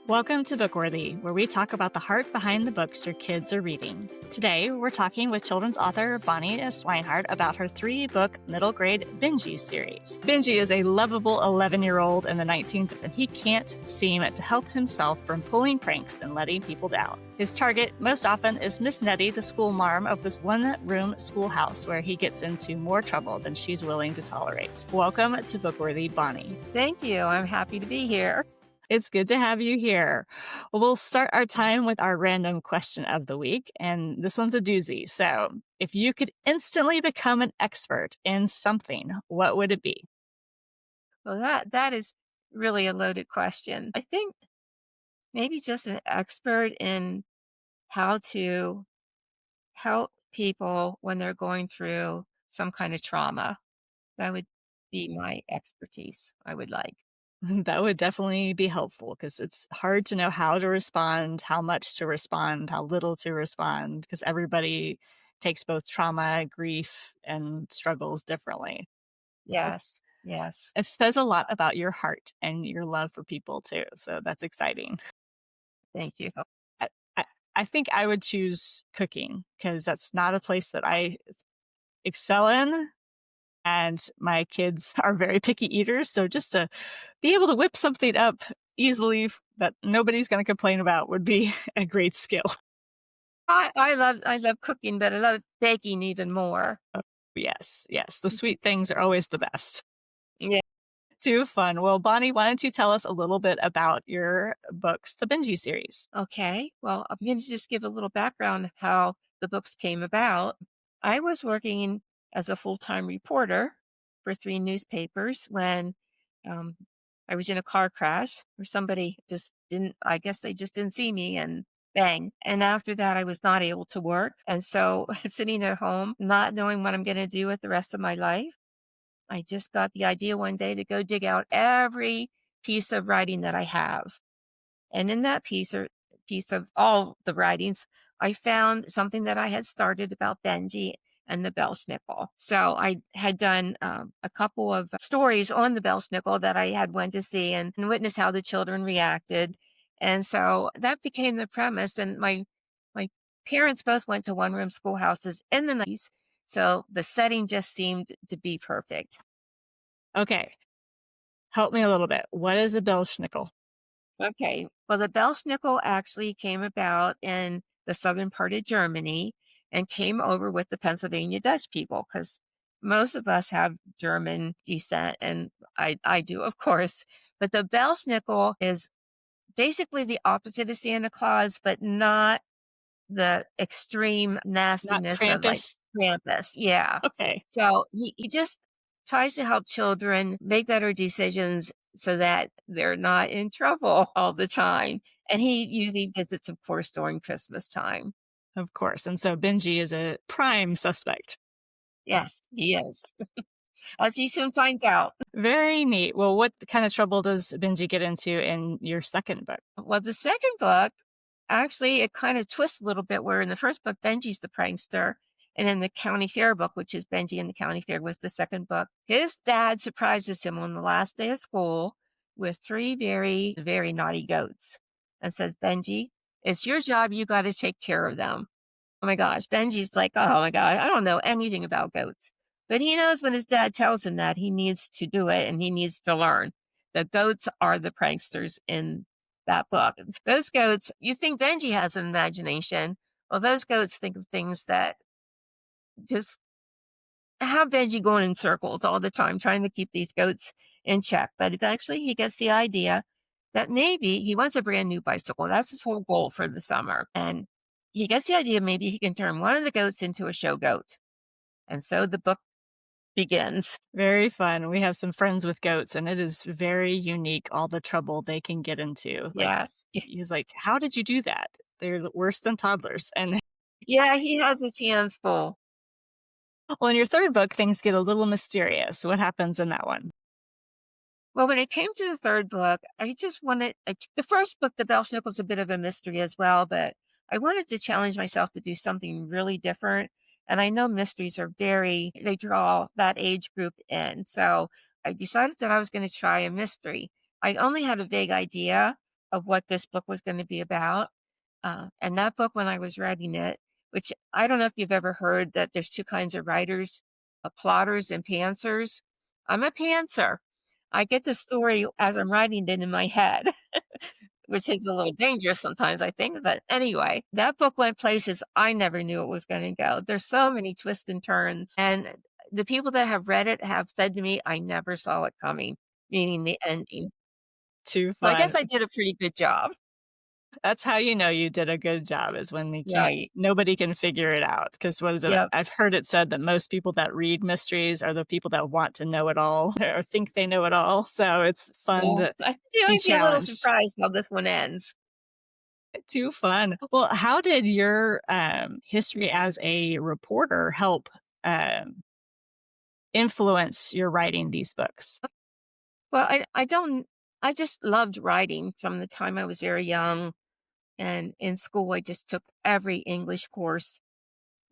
Welcome to Bookworthy, where we talk about the heart behind the books your kids are reading. Today, we're talking with children's author Bonnie Swinehart about her 3-book middle grade Bingees series. Benji is a lovable 11-year-old in the 19th, and he can't seem to help himself from pulling pranks and letting people down. His target most often is Miss Nettie, the school marm of this one-room schoolhouse, where he gets into more trouble than she's willing to tolerate. Welcome to Bookworthy, Bonnie. Thank you. I'm happy to be here. It's good to have you here. We'll start our time with our random question of the week, and this one's a doozy. So, if you could instantly become an expert in something, what would it be? Well, that is really a loaded question. I think maybe just an expert in how to help people when they're going through some kind of trauma. That would be my expertise, I would like. That would definitely be helpful because it's hard to know how to respond, how much to respond, how little to respond, because everybody takes both trauma, grief, and struggles differently. Yes. It says a lot about your heart and your love for people too. So that's exciting. Thank you. I think I would choose cooking because that's not a place that I excel in. And my kids are very picky eaters. So just to be able to whip something up easily that nobody's going to complain about would be a great skill. I love cooking, but I love baking even more. Oh, yes. The sweet things are always the best. Yeah. Too fun. Well, Bonnie, why don't you tell us a little bit about your books, the Benji series? Okay. Well, I'm going to just give a little background of how the books came about. I was working as a full-time reporter for 3 newspapers when I was in a car crash where somebody I guess they just didn't see me and bang. And after that, I was not able to work. And so sitting at home, not knowing what I'm going to do with the rest of my life, I just got the idea one day to go dig out every piece of writing that I have. And in that piece of all the writings, I found something that I had started about Benji and the Belsnickel. So I had done a couple of stories on the Belsnickel that I had went to see and witnessed how the children reacted. And so that became the premise. And my parents both went to one-room schoolhouses in the 90s. So the setting just seemed to be perfect. Okay. Help me a little bit. What is a Belsnickel? Okay. Well, the Belsnickel actually came about in the southern part of Germany and came over with the Pennsylvania Dutch people because most of us have German descent, and I do, of course. But the Belsnickel is basically the opposite of Santa Claus, but not the extreme nastiness of like Krampus. Yeah. Okay. So he just tries to help children make better decisions so that they're not in trouble all the time. And he usually visits, of course, during Christmas time. Of course. And so Benji is a prime suspect. Yes, he is. As he soon finds out. Very neat. Well, what kind of trouble does Benji get into in your second book? Well, the second book, actually, it kind of twists a little bit where in the first book, Benji's the prankster. And in the county fair book, which is Benji and the county fair, was the second book. His dad surprises him on the last day of school with 3 very, very naughty goats and says, Benji, it's your job. You got to take care of them. Oh my gosh. Benji's like, oh my God, I don't know anything about goats. But he knows when his dad tells him that he needs to do it and he needs to learn. The goats are the pranksters in that book. Those goats, you think Benji has an imagination. Well, those goats think of things that just have Benji going in circles all the time, trying to keep these goats in check. But eventually he gets the idea that maybe he wants a brand new bicycle. That's his whole goal for the summer. And he gets the idea maybe he can turn one of the goats into a show goat. And so the book begins. Very fun. We have some friends with goats, and it is very unique, all the trouble they can get into. Yes. He's like, how did you do that? They're worse than toddlers. And yeah, he has his hands full. Well, in your third book, things get a little mysterious. What happens in that one? Well, when it came to the third book, I just wanted, the first book, The Belsnickel, is a bit of a mystery as well, but I wanted to challenge myself to do something really different. And I know mysteries are they draw that age group in. So I decided that I was going to try a mystery. I only had a vague idea of what this book was going to be about. And that book, when I was writing it, which I don't know if you've ever heard that there's two kinds of writers, plotters and pantsers. I'm a pantser. I get the story as I'm writing it in my head, which is a little dangerous sometimes, I think. But anyway, that book went places I never knew it was going to go. There's so many twists and turns. And the people that have read it have said to me, I never saw it coming, meaning the ending. Too So I guess fun. I did a pretty good job. That's how you know you did a good job, is when they can't, Right. nobody can figure it out. Because what is it? Yep. I've heard it said that most people that read mysteries are the people that want to know it all or think they know it all. So it's fun Well, to I think you be might be a little challenged. surprised how this one ends. Too fun. Well, how did your history as a reporter help influence your writing these books? Well, I just loved writing from the time I was very young. And in school, I just took every English course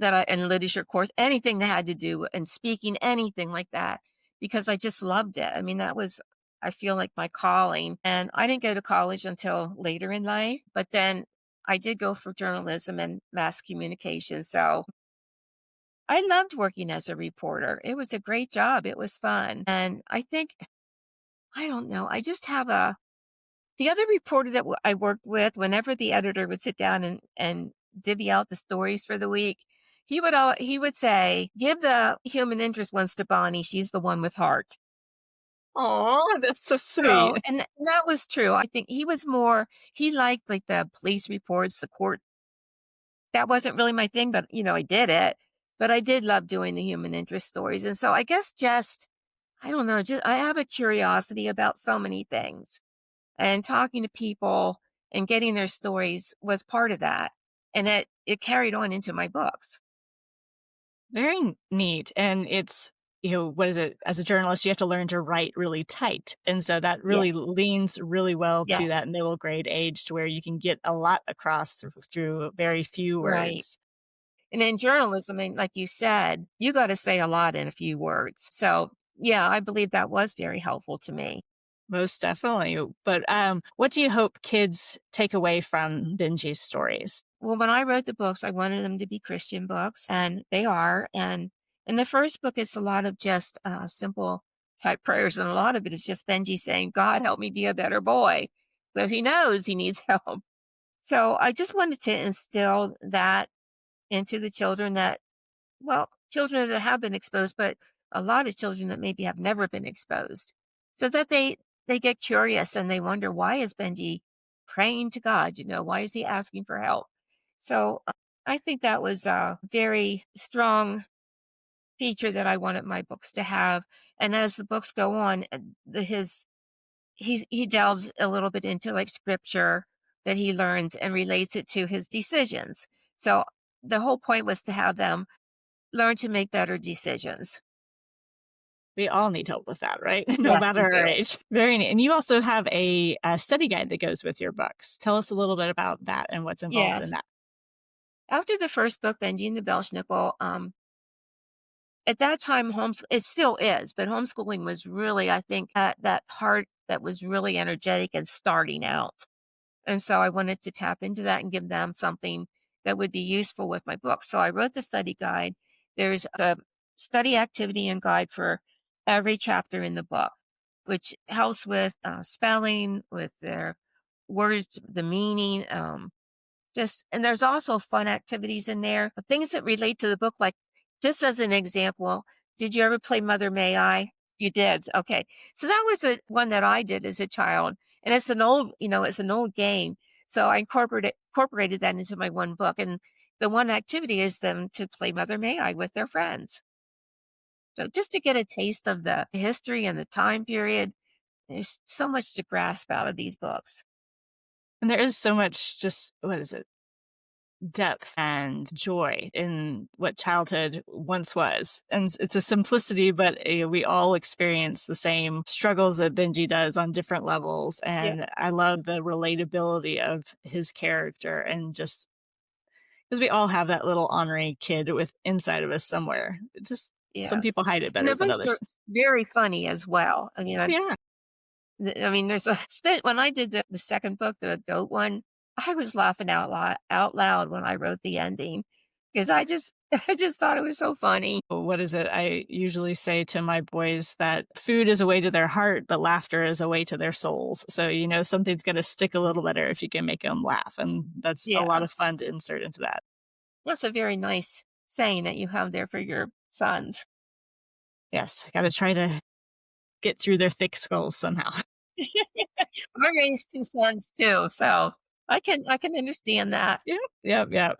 and literature course, anything that had to do and speaking, anything like that, because I just loved it. I mean, that was, I feel like, my calling. And I didn't go to college until later in life, but then I did go for journalism and mass communication. So I loved working as a reporter. It was a great job. It was fun. And I think, I don't know, I just have the other reporter that I worked with, whenever the editor would sit down and divvy out the stories for the week, he would say, "Give the human interest ones to Bonnie. She's the one with heart." Oh, that's so So, sweet. and that was true. I think he liked like the police reports, the court. That wasn't really my thing, but I did it. But I did love doing the human interest stories, and so I guess just I don't know, just I have a curiosity about so many things. And talking to people and getting their stories was part of that. And it carried on into my books. Very neat. And it's, what is it? As a journalist, you have to learn to write really tight. And so that really Yes. leans really well to Yes. that middle grade age, to where you can get a lot across through very few Right. words. And in journalism, I mean, like you said, you got to say a lot in a few words. So yeah, I believe that was very helpful to me. Most definitely. But what do you hope kids take away from Benji's stories? Well, when I wrote the books, I wanted them to be Christian books, and they are. And in the first book, it's a lot of just simple type prayers, and a lot of it is just Benji saying, "God, help me be a better boy," because he knows he needs help. So I just wanted to instill that into the children children that have been exposed, but a lot of children that maybe have never been exposed, so that they get curious and they wonder, why is Benji praying to God? Why is he asking for help? So I think that was a very strong feature that I wanted my books to have. And as the books go on, he delves a little bit into like scripture that he learns and relates it to his decisions. So the whole point was to have them learn to make better decisions. We all need help with that, right? No Yes, matter we our do. age. Very neat. And you also have a study guide that goes with your books. Tell us a little bit about that and what's involved in Yes. that. After the first book, Benji and the Belschnickel, at that time, it still is, but homeschooling was really, I think, at that part that was really energetic and starting out. And so I wanted to tap into that and give them something that would be useful with my book. So I wrote the study guide. There's a study activity and guide for every chapter in the book, which helps with spelling, with their words, the meaning, and there's also fun activities in there, things that relate to the book. Like, just as an example, did you ever play Mother May I? You did. Okay. So that was one that I did as a child. And it's an old game. So I incorporated that into my one book. And the one activity is them to play Mother May I with their friends. So just to get a taste of the history and the time period, there's so much to grasp out of these books. And there is so much, just, what is it? Depth and joy in what childhood once was. And it's a simplicity, but we all experience the same struggles that Benji does on different levels. Yeah. And I love the relatability of his character, and just because we all have that little ornery kid with inside of us somewhere. Some Yeah. people hide it And better the than books others. are very funny as well. I mean, Yeah. I mean, there's a when I did the second book, the goat one, I was laughing out loud when I wrote the ending because I just I just thought it was so funny. What is it? I usually say to my boys that food is a way to their heart, but laughter is a way to their souls. So, something's going to stick a little better if you can make them laugh. And that's a lot Yeah, of fun to insert into that. that's a very nice saying that you have there for your sons. Yes, I got to try to get through their thick skulls somehow. I raised two sons too, so I can understand that. Yep, yep.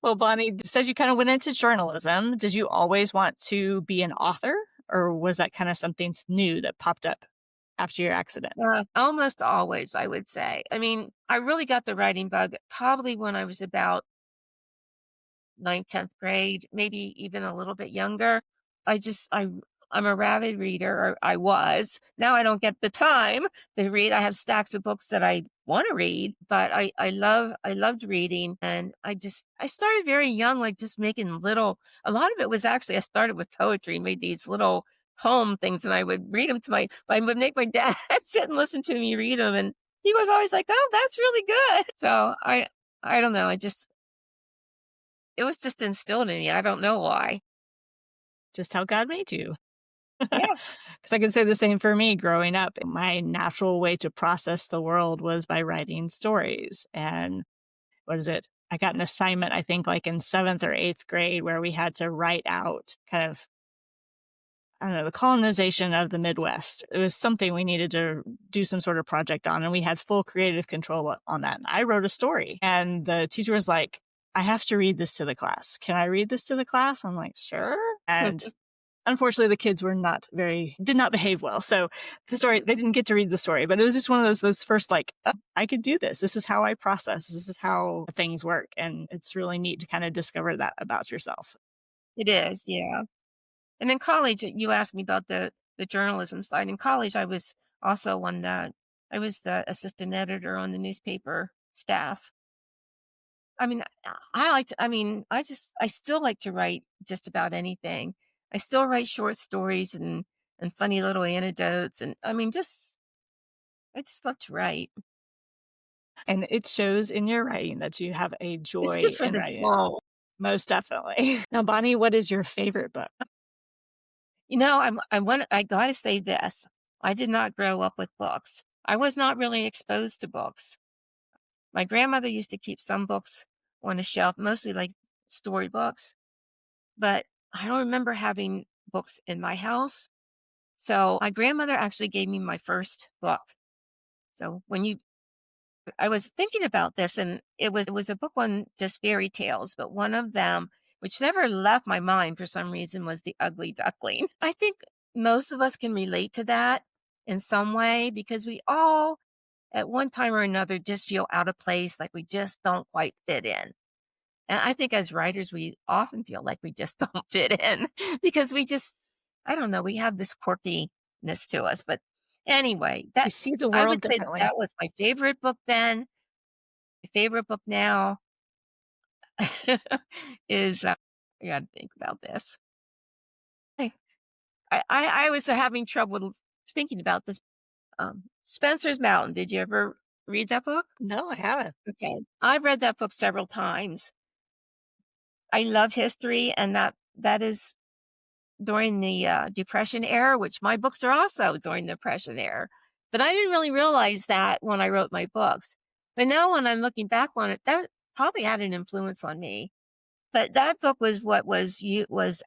Well, Bonnie said you kind of went into journalism. Did you always want to be an author, or was that kind of something new that popped up after your accident? Almost always, I would say. I mean, I really got the writing bug probably when I was about ninth, 10th grade, maybe even a little bit younger. I just, I, I'm a rabid reader, or I was. Now I don't get the time to read. I have stacks of books that I want to read, but I loved reading. And I started very young, like just making a lot of it was actually, I started with poetry and made these little poem things and I would read them I would make my dad sit and listen to me read them. And he was always like, oh, that's really good. So I don't know. It was just instilled in me. I don't know why. Just how God made you. Yes. Because I can say the same for me growing up. My natural way to process the world was by writing stories. And what is it? I got an assignment, I think, like in 7th or 8th grade, where we had to write out kind of, I don't know, the colonization of the Midwest. It was something we needed to do some sort of project on, and we had full creative control on that. And I wrote a story, and the teacher was like, I have to read this to the class. Can I read this to the class? I'm like, sure. And unfortunately, the kids did not behave well. So they didn't get to read the story, but it was just one of those first, like, oh, I could do this. This is how I process. This is how things work. And it's really neat to kind of discover that about yourself. It is, yeah. And in college, you asked me about the journalism side. In college, I was also I was the assistant editor on the newspaper staff. I mean, I still like to write just about anything. I still write short stories and funny little anecdotes. And I mean, I just love to write. And it shows in your writing that you have a It's joy good for in the writing. soul. Most definitely. Now, Bonnie, what is your favorite book? I gotta say this. I did not grow up with books. I was not really exposed to books. My grandmother used to keep some books on a shelf, mostly like storybooks, but I don't remember having books in my house. So my grandmother actually gave me my first book. So I was thinking about this and it was a book on just fairy tales, but one of them, which never left my mind for some reason, was The Ugly Duckling. I think most of us can relate to that in some way because we all at one time or another just feel out of place, like we just don't quite fit in. And I think as writers, we often feel like we just don't fit in because I don't know, we have this quirkiness to us. But anyway, You see the I world would say differently. that was my favorite book then. My favorite book now is, I gotta think about this. I, I was having trouble thinking about this. Spencer's Mountain. Did you ever read that book? No, I haven't. Okay. I've read that book several times. I love history, and that is during the Depression era, which my books are also during the Depression era. But I didn't really realize that when I wrote my books. But now when I'm looking back on it, that probably had an influence on me. But that book was what was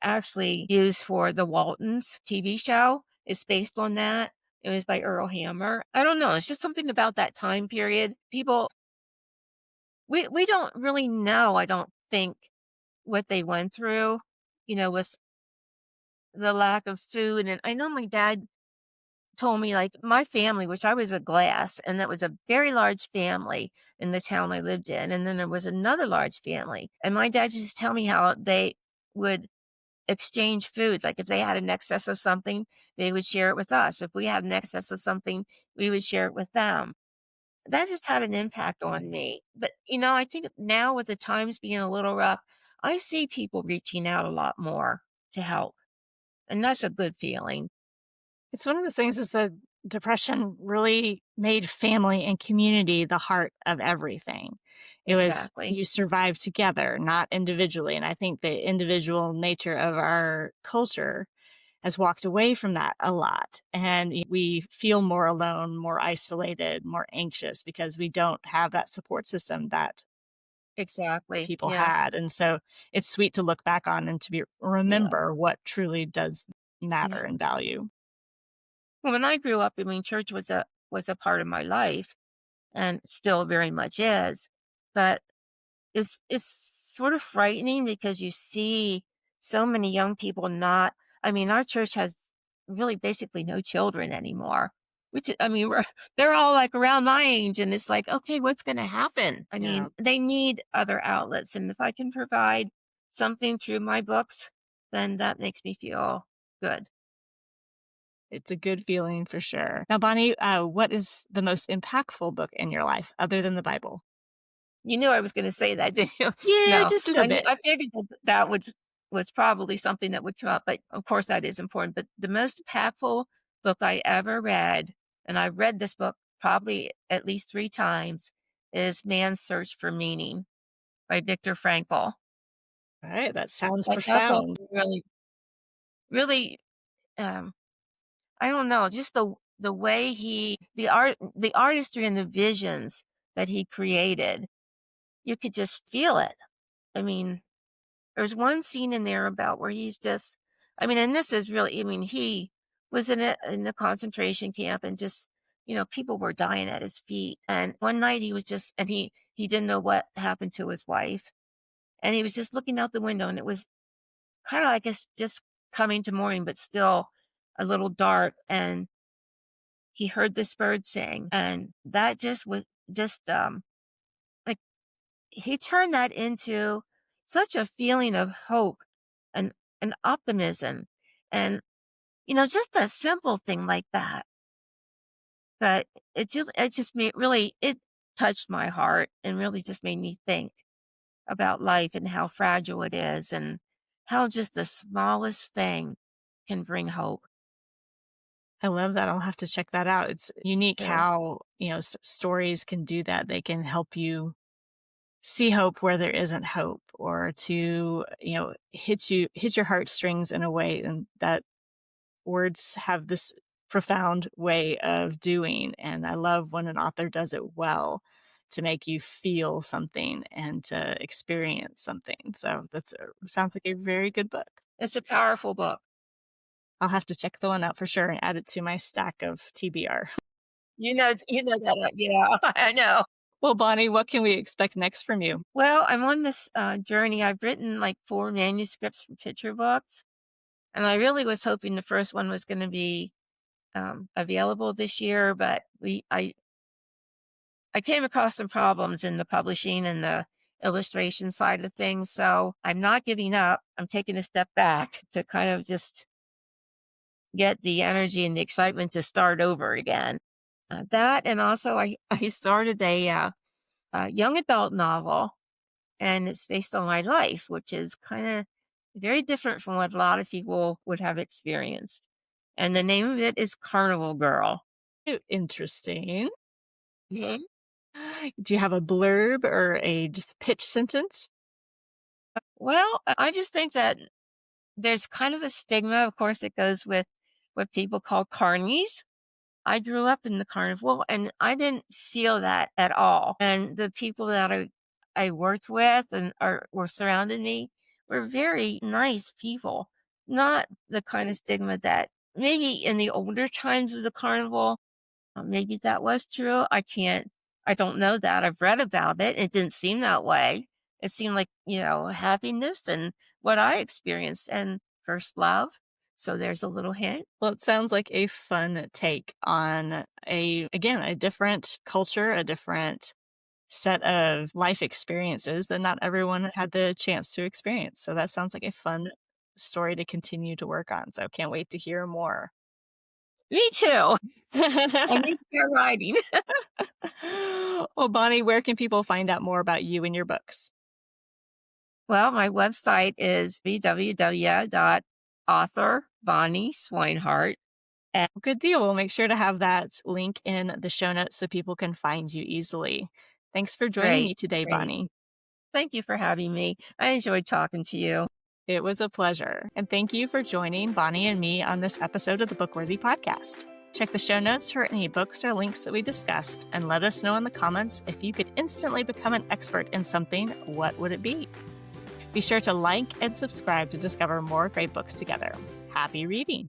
actually used for the Waltons TV show. It's based on that. It was by Earl Hammer. I don't know. It's just something about that time period. We don't really know, I don't think, what they went through, with the lack of food. And I know my dad told me, like, my family, which I was a glass, and that was a very large family in the town I lived in. And then there was another large family. And my dad used to tell me how they would exchange food. Like if they had an excess of something, they would share it with us. If we had an excess of something, we would share it with them. That just had an impact on me. But, I think now with the times being a little rough, I see people reaching out a lot more to help. And that's a good feeling. It's one of those things is that depression really made family and community the heart of everything. It was Exactly. you survive together, not individually. And I think the individual nature of our culture has walked away from that a lot. And we feel more alone, more isolated, more anxious because we don't have that support system that Exactly. people Yeah. had. And so it's sweet to look back on and to Yeah. remember what truly does matter Yeah. and value. Well, when I grew up, I mean, church was a part of my life and still very much is. But it's sort of frightening because you see so many young people not, I mean, our church has really basically no children anymore, which I mean, they're all like around my age, and it's like, okay, what's going to happen? I Yeah. mean, they need other outlets, and if I can provide something through my books, then that makes me feel good. It's a good feeling for sure. Now, Bonnie, what is the most impactful book in your life other than the Bible? You knew I was going to say that, didn't you? Yeah, No, just a little bit. I figured that was probably something that would come up, but of course that is important. But the most impactful book I ever read, and I've read this book probably at least 3 times, is Man's Search for Meaning by Viktor Frankl. All right, that sounds Like that book profound. really, really, I don't know, just the way the artistry and the visions that he created, you could just feel it. I mean, there's one scene in there about where he's just, I mean, and this is really, I mean, he was in a concentration camp and just, people were dying at his feet. And one night he was just, and he didn't know what happened to his wife. And he was just looking out the window, and it was kind of, I guess, just coming to morning, but still a little dark. And he heard this bird sing, and that just was just, like, he turned that into such a feeling of hope and optimism, and just a simple thing like that. But it just made really, it touched my heart and really just made me think about life and how fragile it is and how just the smallest thing can bring hope. I love that. I'll have to check that out. It's unique Too. how, stories can do that. They can help you see hope where there isn't hope, or to, hit your heartstrings in a way, and that words have this profound way of doing. And I love when an author does it well, to make you feel something and to experience something. So sounds like a very good book. It's a powerful book. I'll have to check the one out for sure and add it to my stack of TBR. You know that, yeah, I know. Well, Bonnie, what can we expect next from you? Well, I'm on this journey. I've written like 4 manuscripts for picture books, and I really was hoping the first one was going to be available this year, but I came across some problems in the publishing and the illustration side of things, so I'm not giving up. I'm taking a step back to kind of just get the energy and the excitement to start over again. That, and also I started a young adult novel, and it's based on my life, which is kind of very different from what a lot of people would have experienced. And the name of it is Carnival Girl. Interesting. Mhm. Do you have a blurb or a just pitch sentence? Well, I just think that there's kind of a stigma. Of course, it goes with what people call carnies. I grew up in the carnival, and I didn't feel that at all. And the people that I worked with and were surrounding me were very nice people, not the kind of stigma that maybe in the older times of the carnival, maybe that was true. I don't know that. I've read about it. It didn't seem that way. It seemed like, happiness and what I experienced and first love. So there's a little hint. Well, it sounds like a fun take on a different culture, a different set of life experiences that not everyone had the chance to experience. So that sounds like a fun story to continue to work on. So can't wait to hear more. Me too. I need to start writing. Well, Bonnie, where can people find out more about you and your books? Well, my website is www.author Bonnie Swinehart. Good deal. We'll make sure to have that link in the show notes so people can find you easily. Thanks for joining me today, Bonnie. Thank you for having me. I enjoyed talking to you. It was a pleasure. And thank you for joining Bonnie and me on this episode of the Bookworthy Podcast. Check the show notes for any books or links that we discussed, and let us know in the comments if you could instantly become an expert in something, what would it be? Be sure to like and subscribe to discover more great books together. Happy reading!